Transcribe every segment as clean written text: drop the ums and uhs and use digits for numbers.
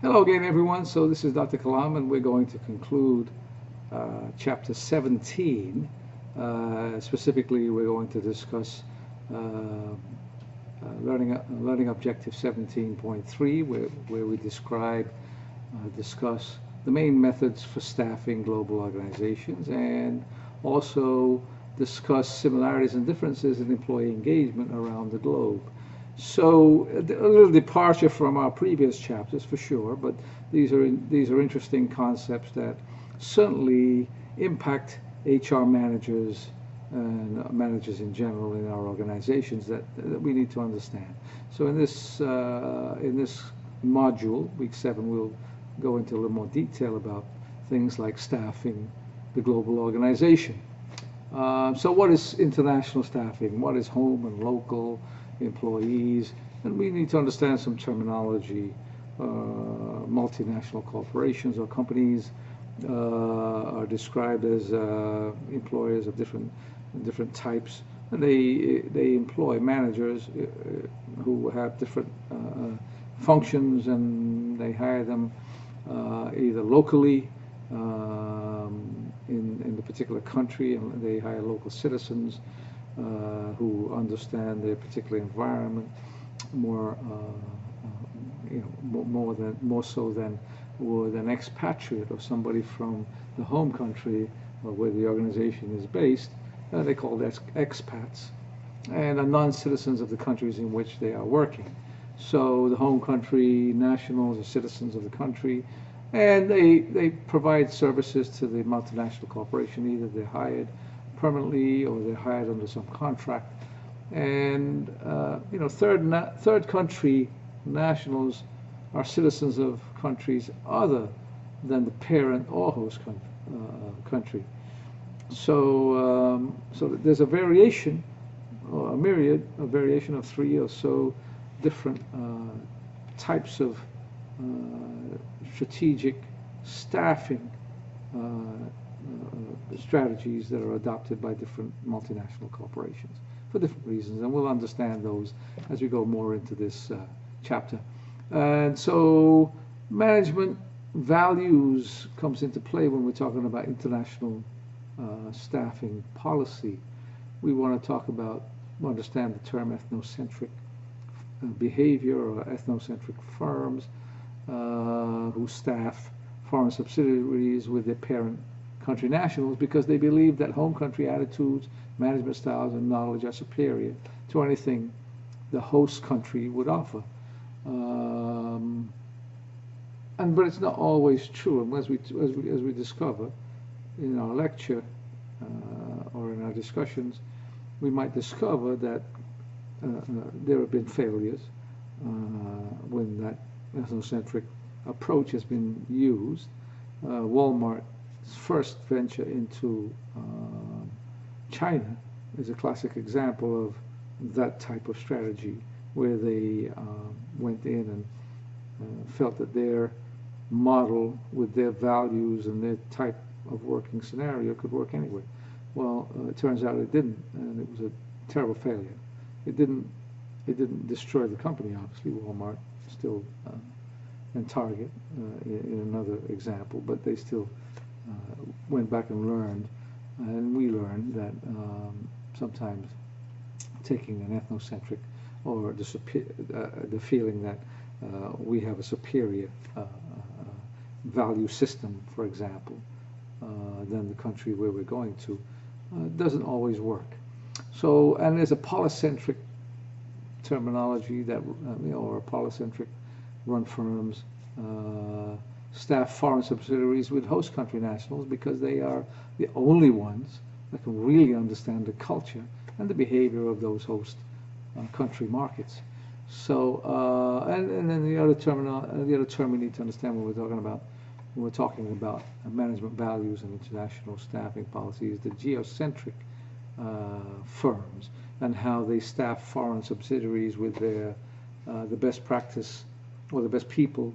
Hello again, everyone. So this is Dr. Kalam, and we're going to conclude chapter 17. Specifically, we're going to discuss learning objective 17.3, where we discuss the main methods for staffing global organizations, and also discuss similarities and differences in employee engagement around the globe. So a little departure from our previous chapters for sure, but these are interesting concepts that certainly impact HR managers and managers in general in our organizations that we need to understand. So in this module, week 7, we'll go into a little more detail about things like staffing the global organization. So what is international staffing? What is home and local employees? And we need to understand some terminology. Multinational corporations or companies are described as employers of different types, and they employ managers who have different functions, and they hire them either locally in the particular country, and they hire local citizens who understand their particular environment more more so than would an expatriate or somebody from the home country where the organization is based. They call that expats, and are non-citizens of the countries in which they are working. So the home country nationals are citizens of the country, and they provide services to the multinational corporation. Either they're hired permanently or they're hired under some contract. And third country nationals are citizens of countries other than the parent or host country. So there's a variation, or a variation of 3 or so different types of strategic staffing strategies that are adopted by different multinational corporations for different reasons, and we'll understand those as we go more into this chapter. And so management values comes into play when we're talking about international staffing policy. We want to understand the term ethnocentric behavior, or ethnocentric firms who staff foreign subsidiaries with their parent country nationals because they believe that home country attitudes, management styles, and knowledge are superior to anything the host country would offer. But it's not always true, and as we discover in our lecture or in our discussions, we might discover that there have been failures when that ethnocentric approach has been used. Walmart's first venture into China is a classic example of that type of strategy, where they went in and felt that their model with their values and their type of working scenario could work anywhere. Well, it turns out it didn't, and it was a terrible failure. It didn't destroy the company, obviously. Walmart still and Target in another example, but they still went back and learned, and we learned that sometimes taking an ethnocentric, or the feeling that we have a superior value system, for example, than the country where we're going to, doesn't always work. So, and there's a polycentric terminology that, or polycentric run firms staff foreign subsidiaries with host country nationals because they are the only ones that can really understand the culture and the behavior of those host country markets. So, and then the other term we need to understand when we're talking about management values and international staffing policies, the geocentric firms, and how they staff foreign subsidiaries with the best practice or the best people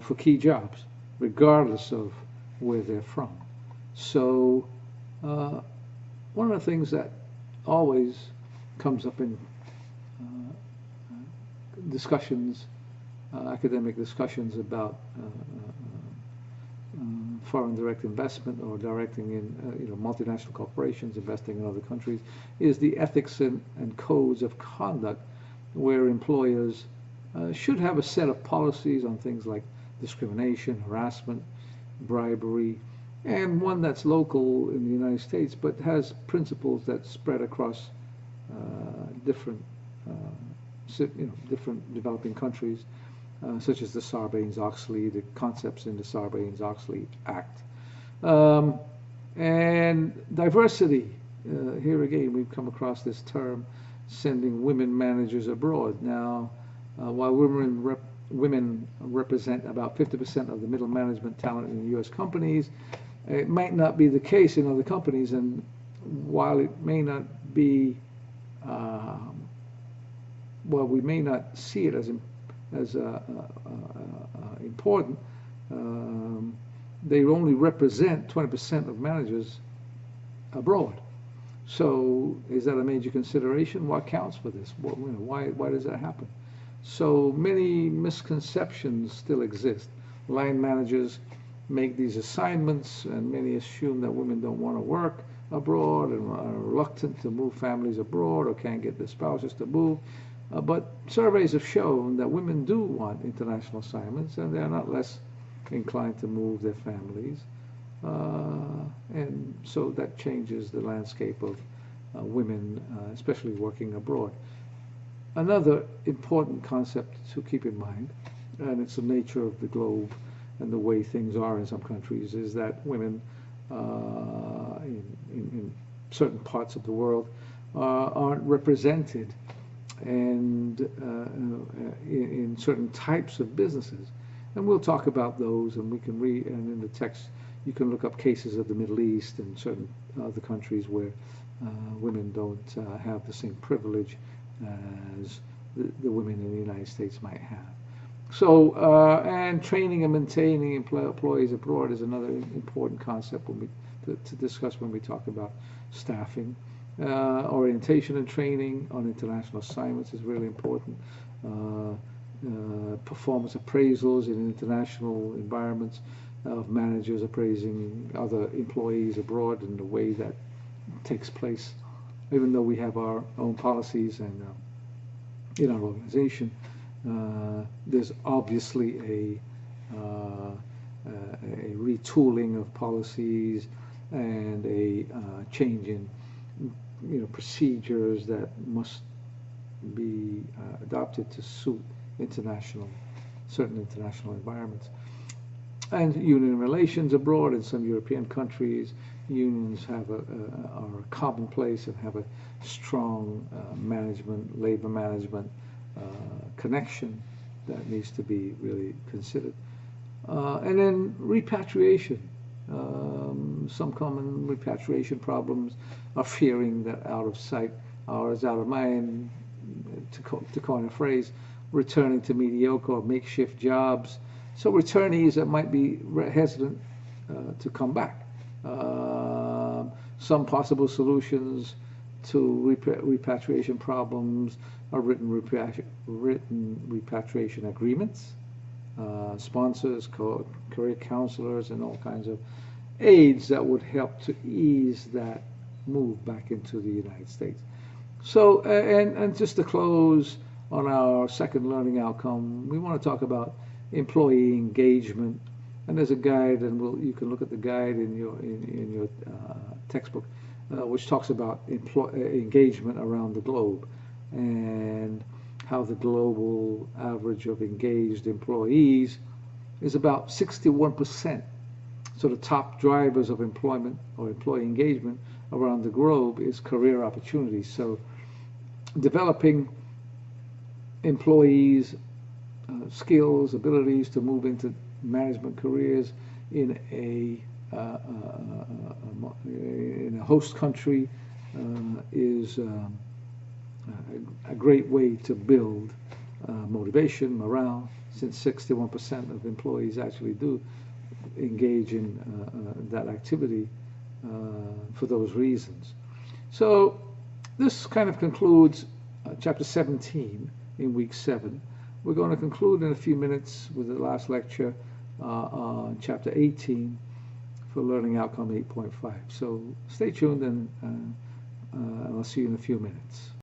for key jobs, regardless of where they're from. So one of the things that always comes up in discussions academic discussions about foreign direct investment or directing in multinational corporations investing in other countries is the ethics and codes of conduct where employers should have a set of policies on things like discrimination, harassment, bribery, and one that's local in the United States but has principles that spread across different different developing countries, such as the Sarbanes-Oxley, the concepts in the Sarbanes-Oxley Act. And diversity, here again we've come across this term, sending women managers abroad. Now, while women represent about 50% of the middle management talent in U.S. companies, it might not be the case in other companies, and while it may not be, while we may not see it as important, they only represent 20% of managers abroad. So is that a major consideration? What counts for this? Why does that happen? So many misconceptions still exist. Line managers make these assignments, and many assume that women don't want to work abroad and are reluctant to move families abroad or can't get their spouses to move. But surveys have shown that women do want international assignments, and they're not less inclined to move their families. And so that changes the landscape of women, especially working abroad. Another important concept to keep in mind, and it's the nature of the globe and the way things are in some countries, is that women in certain parts of the world aren't represented and in certain types of businesses. And we'll talk about those, and we can read, and in the text you can look up cases of the Middle East and certain other countries where women don't have the same privilege as the women in the United States might have. So, and training and maintaining employees abroad is another important concept to discuss when we talk about staffing. Orientation and training on international assignments is really important. Performance appraisals in international environments of managers appraising other employees abroad and the way that takes place. Even though we have our own policies and in our organization, there's obviously a retooling of policies and a change in procedures that must be adopted to suit certain international environments. And union relations abroad in some European countries, unions are commonplace and have a strong labor management connection that needs to be really considered. And then repatriation. Some common repatriation problems are fearing that out of sight, hours out of mind, to coin a phrase, returning to mediocre or makeshift jobs. So returnees that might be hesitant to come back. Some possible solutions to repatriation problems are written repatriation agreements, sponsors, career counselors, and all kinds of aids that would help to ease that move back into the United States. So, and just to close on our second learning outcome, we want to talk about employee engagement. And there's a guide, and you can look at the guide in your textbook, which talks about engagement around the globe and how the global average of engaged employees is about 61%. So the top drivers of employment or employee engagement around the globe is career opportunities. So developing employees' skills, abilities to move into management careers in a host country is a great way to build motivation, morale, since 61% of employees actually do engage in that activity for those reasons. So this kind of concludes chapter 17 in week 7. we're going to conclude in a few minutes with the last lecture on Chapter 18 for Learning Outcome 8.5. So stay tuned, and I'll see you in a few minutes.